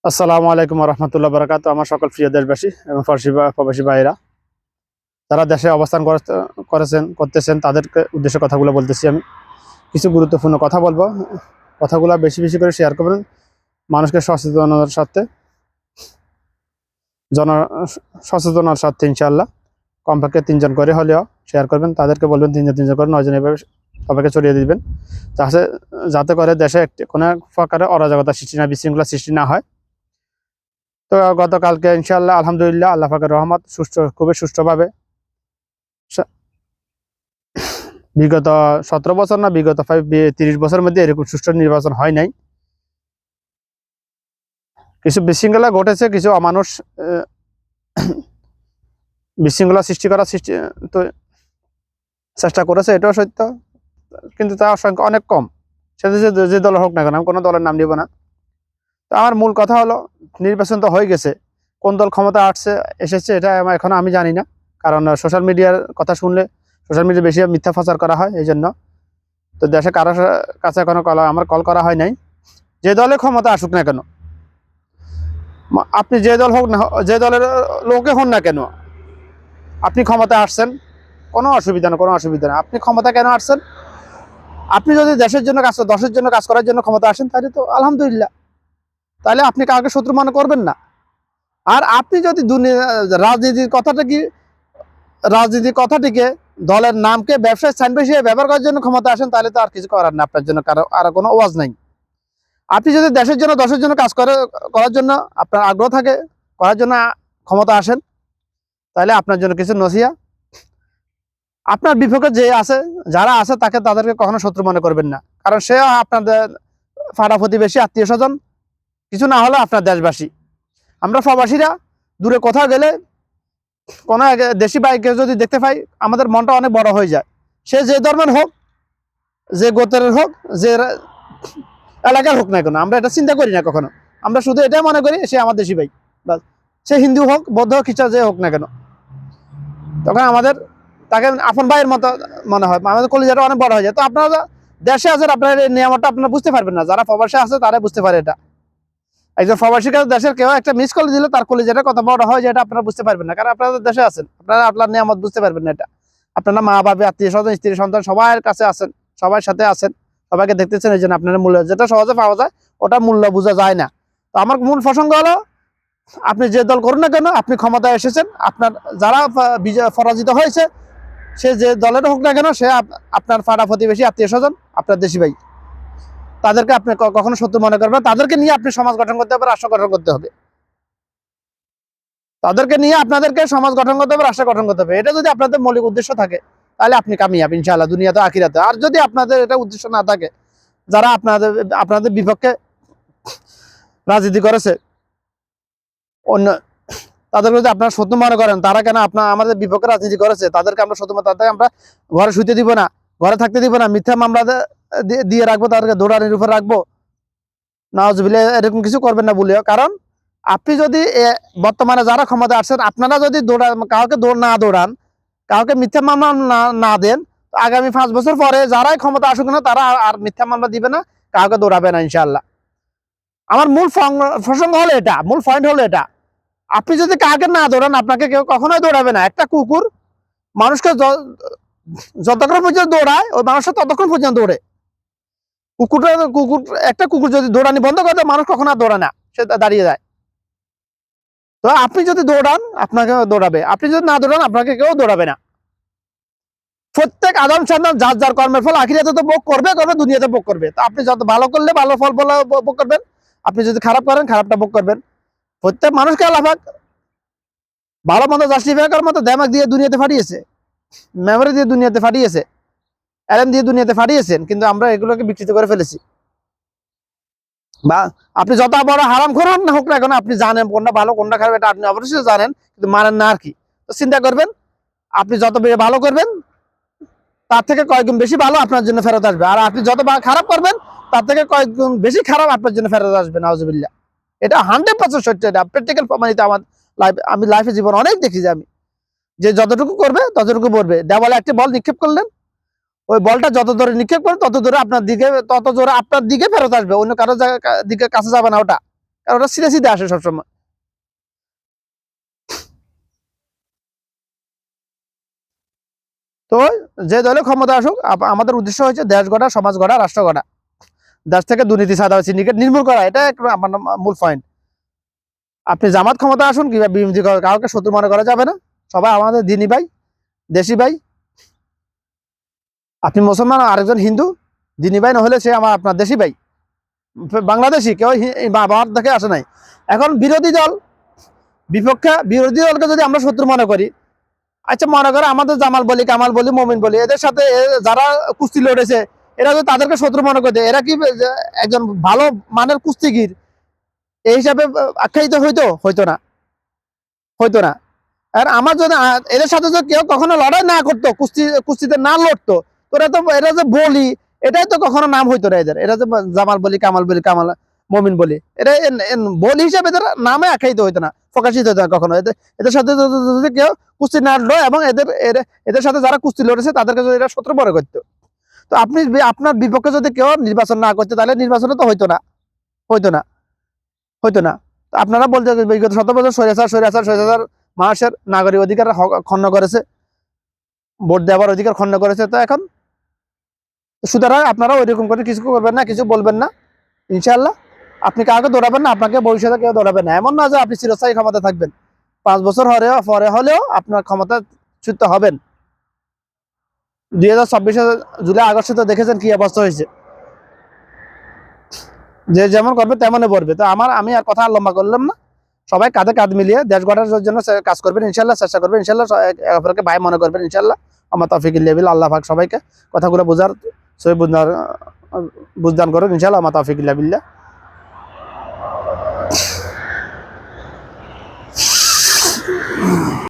আসসালামু আলাইকুম রহমতুল্লাহ বারাকাতু। আমার সকল প্রিয় দেশবাসী এবং প্রবাসী ভাইরা যারা দেশে অবস্থান করতেছেন তাদেরকে উদ্দেশ্যে কথাগুলো বলতেছি। আমি কিছু গুরুত্বপূর্ণ কথা বলবো, কথাগুলো বেশি বেশি করে শেয়ার করবেন মানুষকে সচেতনতার সাথে, জন সচেতনার সাথে ইনশাআল্লাহ। কমপক্ষে 3 জন করে হলেও শেয়ার করবেন, তাদেরকে বলবেন 3 জন করে 9 জন এভাবে সবাইকে ছড়িয়ে দিবেন, যাতে করে দেশে কোনো প্রকারের অরাজকতা সৃষ্টি না, বিশৃঙ্খলা সৃষ্টি না হয়। তো গতকালকে ইনশাআল্লাহ আলহামদুলিল্লাহ আল্লাহ পাকের রহমত খুবই সুষ্ঠুভাবে বিগত 17 বছর না বিগত 30 বছরের মধ্যে এরকম সুষ্ঠু নির্বাচন হয় নাই। কিছু বিশৃঙ্খলা ঘটেছে, কিছু অমানুষ বিশৃঙ্খলা সৃষ্টি করার চেষ্টা করেছে, এটাও সত্য, কিন্তু তার সংখ্যা অনেক কম। সেটা যে দল হোক না কেন, আমি কোনো দলের নাম নিব না। তো আমার মূল কথা হলো, নির্বাচন তো হয়ে গেছে, কোন দল ক্ষমতা এসেছে এটা এখনো আমি জানি না, কারণ সোশ্যাল মিডিয়ার কথা শুনলে সোশ্যাল মিডিয়া বেশি মিথ্যা প্রচার করা হয়, এই জন্য। তো দেশে কারোর কাছে এখনো আমার কল করা হয় নাই। যে দলে ক্ষমতা আসুক না কেন, আপনি যে দল হোক না, যে দলের লোকে হন না কেন, আপনি ক্ষমতা আসছেন, কোনো অসুবিধা না, কোনো অসুবিধা না। আপনি ক্ষমতা কেন আসছেন? আপনি যদি দেশের জন্য দশের জন্য কাজ করার জন্য ক্ষমতা আসেন, তাহলে তো আলহামদুলিল্লাহ, তাহলে আপনি কাউকে শত্রু মনে করবেন না। আর আপনি যদি রাজনীতির কথাটিকে দলের নামকে ব্যবসায় স্থান হিসেবে ব্যবহার করার জন্য ক্ষমতা আসেন, তাহলে তো আর কিছু করার না, আপনার জন্য আর কোনো ওয়াজ নাই। আপনি যদি দেশের জন্য দশের জন্য কাজ করার জন্য আপনার আগ্রহ থাকে, করার জন্য ক্ষমতা আসেন, তাহলে আপনার জন্য কিছু নসিহা, আপনার বিপক্ষে যারা আছে তাদেরকে কখনো শত্রু মনে করবেন না, কারণ সে আপনাদের পাড়া প্রতিবেশী, আত্মীয় স্বজন, কিছু না হলে আপনার দেশবাসী। আমরা প্রবাসীরা দূরে কোথাও গেলে কোনো দেশি বাইকে যদি দেখতে পাই, আমাদের মনটা অনেক বড় হয়ে যায়। সে যে ধর্মের হোক, যে গোত্রের হোক, যে এলাকার হোক না কেন, আমরা এটা চিন্তা করি না কখনো। আমরা শুধু এটা মনে করি সে আমার দেশি ভাই, বাস। সে হিন্দু হোক, বৌদ্ধ হোক, খ্রিস্টান যে হোক না কেন, তখন আমাদের তাকে আপন ভাইয়ের মতো মনে হয়, আমাদের কলিজাটা অনেক বড় হয়ে যায়। তো আপনারা দেশে আছেন, আপনার এই নিয়মটা আপনারা বুঝতে পারবেন না, যারা প্রবাসে আছে তারা বুঝতে পারে এটা। একজন প্রবাসী কাছে দেশের কেউ একটা মিস কল দিলে তার কলিজাটা কত বড় হয়, যেটা আপনারা বুঝতে পারবেন না, কারণ আপনারা দেশে আছেন, আপনারা আপনার নিয়ামত বুঝতে পারবেন না। এটা আপনারা মা বাবা, আত্মীয় স্বজন, স্ত্রী সন্তান সবার কাছে আছেন, সবার সাথে আছেন, সবাইকে দেখতেছেন, এই জন্য আপনার মূল্য যেটা সহজে পাওয়া যায়, ওটা মূল্য বোঝা যায় না। তো আমার মূল প্রসঙ্গ হলো, আপনি যে দল করুন না কেন, আপনি ক্ষমতায় এসেছেন, আপনার যারা পরাজিত হয়েছে, সে যে দলের হোক না কেন, সে আপনার পাড়া প্রতিবেশী, আত্মীয় স্বজন, আপনার দেশি ভাই, তাদেরকে আপনি কখনো শত্রু মনে করবেন। তাদেরকে নিয়ে আপনি সমাজ গঠন করতে হবে, রাষ্ট্র গঠন করতে হবে। তাদেরকে নিয়ে আপনাদেরকে সমাজ গঠন করতে হবে, রাষ্ট্র গঠন করতে হবে। এটা যদি আপনাদের মৌলিক উদ্দেশ্য থাকে, তাহলে আপনি কামিয়াব ইনশাআল্লাহ, দুনিয়াতে আখিরাতে। আর যদি আপনাদের এটা উদ্দেশ্য না থাকে, যারা আপনাদের বিপক্ষে রাজনীতি করেছে, অন্য তাদেরকে যদি আপনারা শত্রু মনে করেন, তারা কেন আমাদের বিপক্ষে রাজনীতি করেছে, তাদেরকে আমরা শত্রু, তাদেরকে আমরা ঘরে শুতে দিব না, ঘরে থাকতে দিব না, মিথ্যা মামলা দিয়ে রাখবো, তাদেরকে দৌড়ানির উপর রাখবো, নাউজুবিল্লাহ, এরকম কিছু করবেন না বলিও। কারণ আপনি যদি বর্তমানে যারা ক্ষমতা আসছেন, আপনারা যদি কাউকে না দৌড়ান, কাউকে মিথ্যা মামলা না দেন, আগামী 5 বছর পরে যারাই ক্ষমতা আসুক না, তারা আর মিথ্যা মামলা দিবে না, কাউকে দৌড়াবে না ইনশাআল্লাহ। আমার মূল প্রসঙ্গ হলো এটা, মূল পয়েন্ট হলো এটা। আপনি যদি কাউকে না দৌড়ান, আপনাকে কেউ কখনোই দৌড়াবে না। একটা কুকুর মানুষকে যতক্ষণ পর্যন্ত দৌড়ায়, ওই মানুষটা ততক্ষণ পর্যন্ত দৌড়ে। একটা কুকুর যদি দৌড়ানি বন্ধ করে দেয়, মানুষ কখনো আর দৌড়ায় না, সে দাঁড়িয়ে যায়। তো আপনি যদি দৌড়ান, আপনাকে দৌড়াবে, আপনি যদি না দৌড়ান, আপনাকে কেউ দৌড়াবে না। প্রত্যেক আদম সন্তান যার যার কর্মের ফল আখিরাতে তো ভোগ করবে, দুনিয়াতে ভোগ করবে। তো আপনি যত ভালো করলে ভালো ফল ভোগ করবেন, আপনি যদি খারাপ করেন, খারাপটা ভোগ করবেন। প্রত্যেক মানুষকে আল্লাহ পাক ভালো মতো জাস্টিফাই করার মতো দেমাগ দিয়ে দুনিয়াতে পাঠিয়েছে, মেমোরি দিয়ে দুনিয়াতে পাঠিয়েছে, এলএম দিয়ে দুনিয়াতে পাঠিয়েছেন, কিন্তু আমরা এগুলোকে বিকৃত করে ফেলেছি। বা আপনি যত বড় হারাম খোর না হোক না কেন, আপনি জানেন কোনটা ভালো কোনটা খারাপ, এটা আপনি অবশ্যই জানেন, কিন্তু মানেন না আর কি। তো চিন্তা করবেন, আপনি যত ভালো করবেন, তার থেকে কয়েকগুণ বেশি ভালো আপনার জন্য ফেরত আসবে। আর আপনি যত খারাপ করবেন, তার থেকে কয়েকগুণ বেশি খারাপ আপনার জন্য ফেরত আসবে, নাউজুবিল্লাহ। এটা 100% সত্য, এটা প্র্যাকটিক্যাল প্রমাণিত। আমি লাইফে জীবন অনেক দেখি যে আমি যে যতটুকু করবে ততটুকু পড়বে। দেওয়ালে একটি বল নিক্ষেপ করলেন, ওই বলটা যত দূরে নিক্ষেপ করে তত জোরে আপনার দিকে ফেরত আসবে, অন্য কারো দিকে কাছে যাবে না ওটা। কারণ ওরা সিরিয়াসলি আসে সবসময়। তো যে দলে ক্ষমতা আসুক, আমাদের উদ্দেশ্য হচ্ছে দেশ গড়া, সমাজ গড়া, রাষ্ট্র গড়া, দেশ থেকে দুর্নীতি, সাদা সিন্ডিকেট নির্মূল করা, এটা আমার মূল পয়েন্ট। আপনি জামাত ক্ষমতা আসুন কিংবা বিএনপি, কাউকে শত্রু মনে করা যাবে না, সবাই আমাদের দিনী ভাই, দেশি ভাই। আপনি মুসলমান, আরেকজন হিন্দু, দিনী ভাই না হলে সে আপনার দেশি ভাই, বাংলাদেশি, কেউ বাবার দেখে আসে নাই। এখন বিরোধী দল বিপক্ষে, বিরোধী দলকে যদি আমরা শত্রু মনে করি, আচ্ছা মনে করে আমাদের জামাল বলি, কামাল বলি, মমিন বলি, এদের সাথে যারা কুস্তি লড়েছে, এরা যদি তাদেরকে শত্রু মনে করে, এরা কি একজন ভালো মানের কুস্তিগির এই হিসাবে আখ্যায়িত হইতো না, হইতো না। আর আমার যদি এদের সাথে যদি কেউ কখনো লড়াই না করতো, কুস্তিতে না লড়তো, তো এরা যে বলি, এটাই তো কখনো নাম হইতো না এদের। এরা যে জামাল বলি, কামাল বলি, মমিন বলি, এটা বলি হিসাবে এদের নামে আখ্যায়িত হইতো না, প্রকাশিত হইতো না কখনো। এদের সাথে যদি কেউ কুস্তি না লড়ে এবং এদের সাথে যারা কুস্তি লড়েছে তাদেরকে যদি এরা শত্রু মনে করতো, তো আপনি আপনার বিপক্ষে যদি কেউ নির্বাচন না করতে, তাহলে নির্বাচনে তো হইতো না, হইতো না, হইতো না। আপনারা বলতে বিগত 7 বছর স্বৈরাচার মানুষের নাগরিক অধিকার খর্ব করেছে, ভোট দেওয়ার অধিকার খর্ব করেছে। তো এখন সুতরাং আপনারা ওইরকম করে কিছু করবেন না, কিছু বলবেন না, ইনশাআল্লাহ। আপনি কাউকে দৌড়াবেন না, আপনাকে ভবিষ্যতে কেউ দৌড়াবেন না। এমন না যে আপনি চিরস্থায়ী ক্ষমতা থাকবেন, 5 বছর পরে হলেও আপনার ক্ষমতা চ্যুত হবেন। 2024 জুলাই আগস্টে তো দেখেছেন কি অবস্থা হয়েছে, যে যেমন করবে তেমনই পড়বে। তো আমি আর কথা লম্বা করলাম না, সবাই কাঁধে কাঁধ মিলিয়ে দেশ গড়ার জন্য কাজ করবেন ইনশাল্লাহ, চেষ্টা করবেন ইনশাল্লাহ, অপরকে ভাই মনে করবেন ইনশাল্লাহ। আমার তৌফিক ইল্লা আল্লাহ পাক সবাইকে কথাগুলো বোঝার, সহি বুঝদান করুন ইনশাল্লাহ। আমার তৌফিক ইল্লা